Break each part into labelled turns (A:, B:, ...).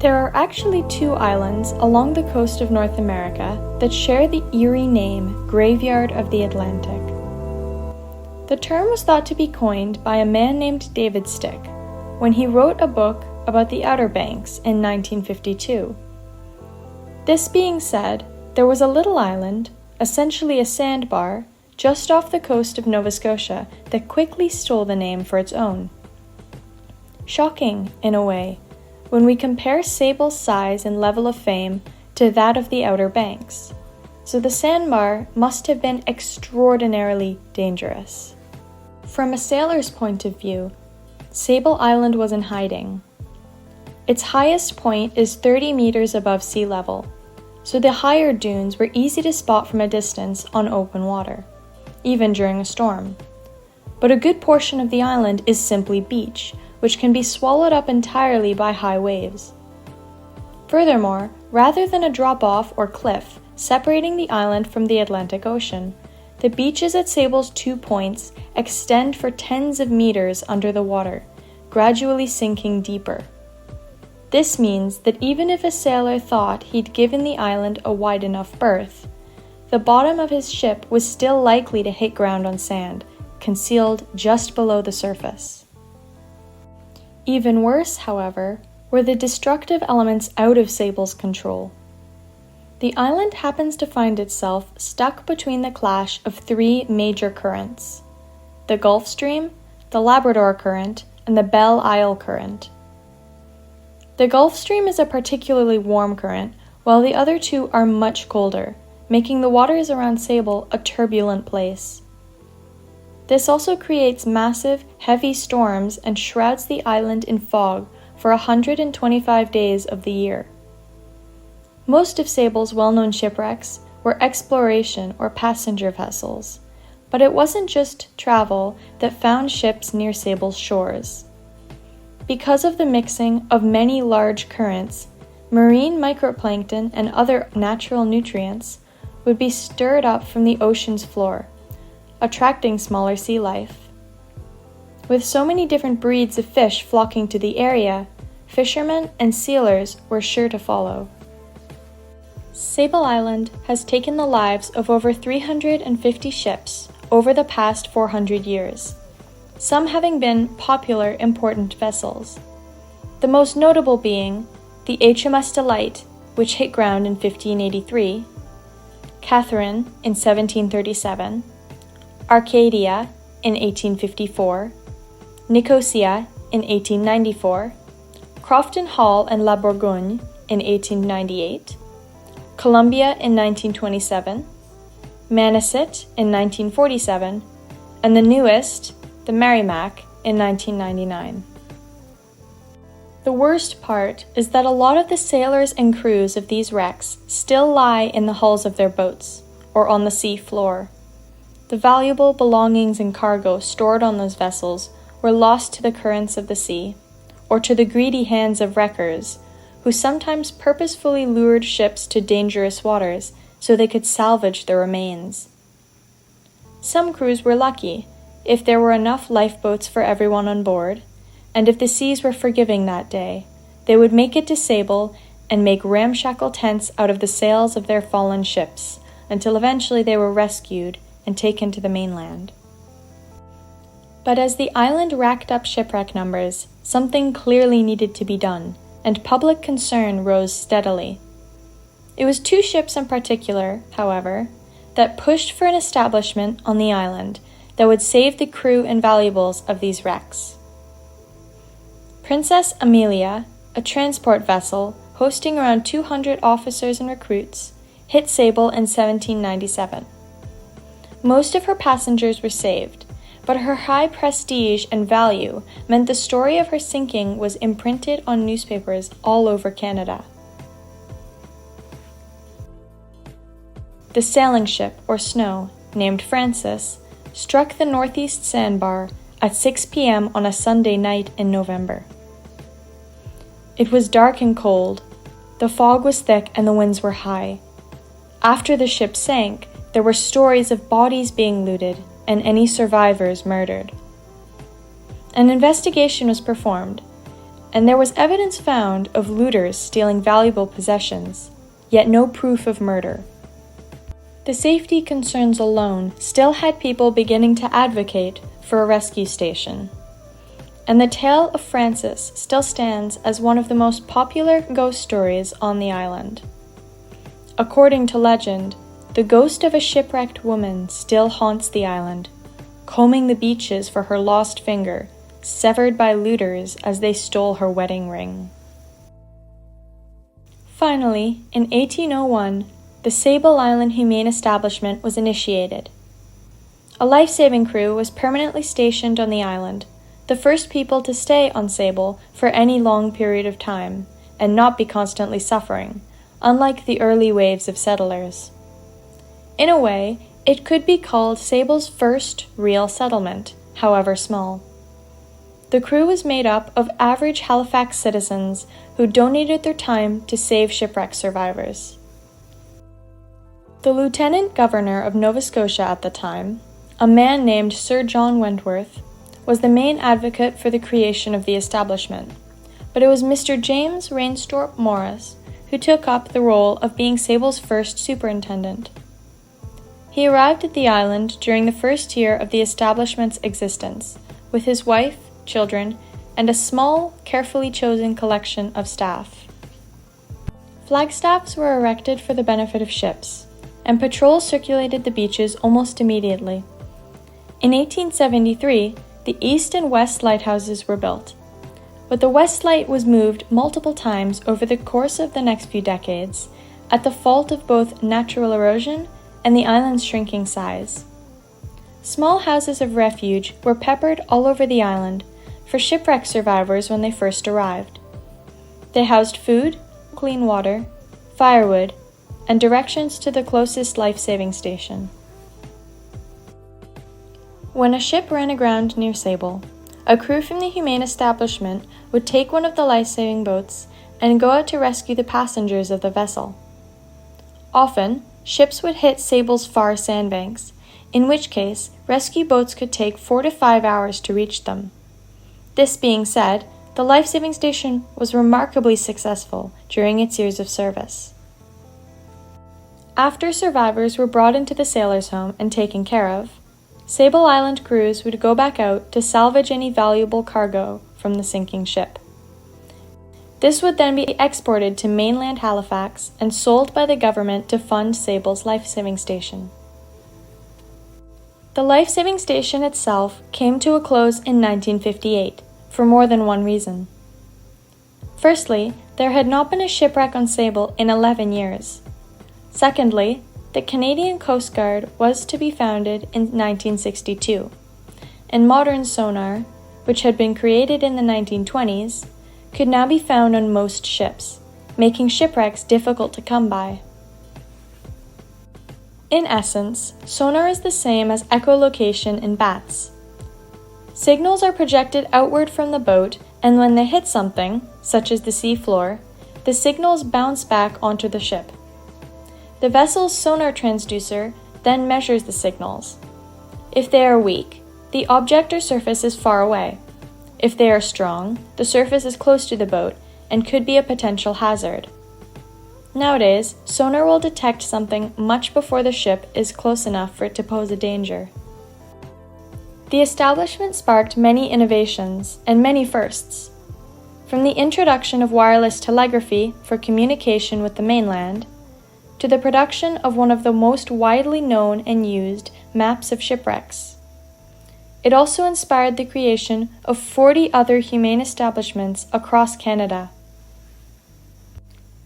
A: There are actually two islands along the coast of North America that share the eerie name Graveyard of the Atlantic. The term was thought to be coined by a man named David Stick when he wrote a book about the Outer Banks in 1952. This being said, there was a little island, essentially a sandbar, just off the coast of Nova Scotia that quickly stole the name for its own. Shocking, in a way, when we compare Sable's size and level of fame to that of the Outer Banks. So the sandbar must have been extraordinarily dangerous. From a sailor's point of view, Sable Island was in hiding. Its highest point is 30 meters above sea level, so the higher dunes were easy to spot from a distance on open water, even during a storm. But a good portion of the island is simply beach, which can be swallowed up entirely by high waves. Furthermore, rather than a drop-off or cliff separating the island from the Atlantic Ocean, the beaches at Sable's 2 points extend for tens of meters under the water, gradually sinking deeper. This means that even if a sailor thought he'd given the island a wide enough berth, the bottom of his ship was still likely to hit ground on sand, concealed just below the surface. Even worse, however, were the destructive elements out of Sable's control. The island happens to find itself stuck between the clash of 3 major currents: the Gulf Stream, the Labrador Current, and the Belle Isle Current. The Gulf Stream is a particularly warm current, while the other two are much colder, making the waters around Sable a turbulent place. This also creates massive, heavy storms and shrouds the island in fog for 125 days of the year. Most of Sable's well-known shipwrecks were exploration or passenger vessels, but it wasn't just travel that found ships near Sable's shores. Because of the mixing of many large currents, marine microplankton and other natural nutrients would be stirred up from the ocean's floor, attracting smaller sea life. With so many different breeds of fish flocking to the area, fishermen and sealers were sure to follow. Sable Island has taken the lives of over 350 ships over the past 400 years, some having been popular important vessels. The most notable being the HMS Delight, which hit ground in 1583, Catherine in 1737, Arcadia in 1854, Nicosia in 1894, Crofton Hall and La Bourgogne in 1898, Columbia in 1927, Manassas in 1947, and the newest, the Merrimack, in 1999. The worst part is that a lot of the sailors and crews of these wrecks still lie in the hulls of their boats, or on the sea floor. The valuable belongings and cargo stored on those vessels were lost to the currents of the sea, or to the greedy hands of wreckers, who sometimes purposefully lured ships to dangerous waters so they could salvage the remains. Some crews were lucky, if there were enough lifeboats for everyone on board, and if the seas were forgiving that day, they would make it to Sable and make ramshackle tents out of the sails of their fallen ships, until eventually they were rescued and taken to the mainland. But as the island racked up shipwreck numbers, something clearly needed to be done, and public concern rose steadily. It was 2 ships in particular, however, that pushed for an establishment on the island that would save the crew and valuables of these wrecks. Princess Amelia, a transport vessel hosting around 200 officers and recruits, hit Sable in 1797. Most of her passengers were saved, but her high prestige and value meant the story of her sinking was imprinted on newspapers all over Canada. The sailing ship, or Snow, named Francis, struck the northeast sandbar at 6 p.m. on a Sunday night in November. It was dark and cold. The fog was thick and the winds were high. After the ship sank, there were stories of bodies being looted and any survivors murdered. An investigation was performed, and there was evidence found of looters stealing valuable possessions, yet no proof of murder. The safety concerns alone still had people beginning to advocate for a rescue station. And the tale of Frances still stands as one of the most popular ghost stories on the island. According to legend, the ghost of a shipwrecked woman still haunts the island, combing the beaches for her lost finger, severed by looters as they stole her wedding ring. Finally, in 1801, the Sable Island Humane Establishment was initiated. A life-saving crew was permanently stationed on the island, the first people to stay on Sable for any long period of time, and not be constantly suffering, unlike the early waves of settlers. In a way, it could be called Sable's first real settlement, however small. The crew was made up of average Halifax citizens who donated their time to save shipwreck survivors. The Lieutenant Governor of Nova Scotia at the time, a man named Sir John Wentworth, was the main advocate for the creation of the establishment, but it was Mr. James Rainstorp Morris who took up the role of being Sable's first superintendent. He arrived at the island during the first year of the establishment's existence, with his wife, children, and a small, carefully chosen collection of staff. Flagstaffs were erected for the benefit of ships, and patrols circulated the beaches almost immediately. In 1873, the east and west lighthouses were built, but the west light was moved multiple times over the course of the next few decades, at the fault of both natural erosion and the island's shrinking size. Small houses of refuge were peppered all over the island for shipwreck survivors when they first arrived. They housed food, clean water, firewood, and directions to the closest life-saving station. When a ship ran aground near Sable, a crew from the Humane Establishment would take one of the life-saving boats and go out to rescue the passengers of the vessel. Often, ships would hit Sable's far sandbanks, in which case rescue boats could take 4 to 5 hours to reach them. This being said, the life-saving station was remarkably successful during its years of service. After survivors were brought into the sailors' home and taken care of, Sable Island crews would go back out to salvage any valuable cargo from the sinking ship. This would then be exported to mainland Halifax and sold by the government to fund Sable's life-saving station. The life-saving station itself came to a close in 1958, for more than one reason. Firstly, there had not been a shipwreck on Sable in 11 years. Secondly, the Canadian Coast Guard was to be founded in 1962, and modern sonar, which had been created in the 1920s, could now be found on most ships, making shipwrecks difficult to come by. In essence, sonar is the same as echolocation in bats. Signals are projected outward from the boat, and when they hit something, such as the sea floor, the signals bounce back onto the ship. The vessel's sonar transducer then measures the signals. If they are weak, the object or surface is far away. If they are strong, the surface is close to the boat and could be a potential hazard. Nowadays, sonar will detect something much before the ship is close enough for it to pose a danger. The establishment sparked many innovations and many firsts. From the introduction of wireless telegraphy for communication with the mainland, to the production of one of the most widely known and used maps of shipwrecks. It also inspired the creation of 40 other humane establishments across Canada.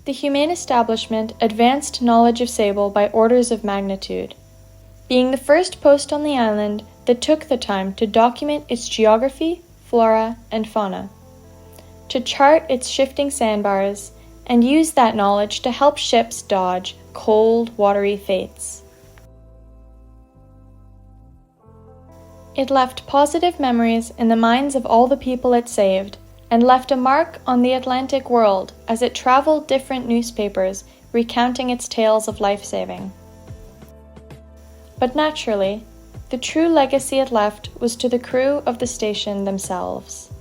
A: The Humane Establishment advanced knowledge of Sable by orders of magnitude, being the first post on the island that took the time to document its geography, flora, and fauna, to chart its shifting sandbars, and use that knowledge to help ships dodge cold, watery fates. It left positive memories in the minds of all the people it saved, and left a mark on the Atlantic world as it traveled different newspapers recounting its tales of life-saving. But naturally, the true legacy it left was to the crew of the station themselves.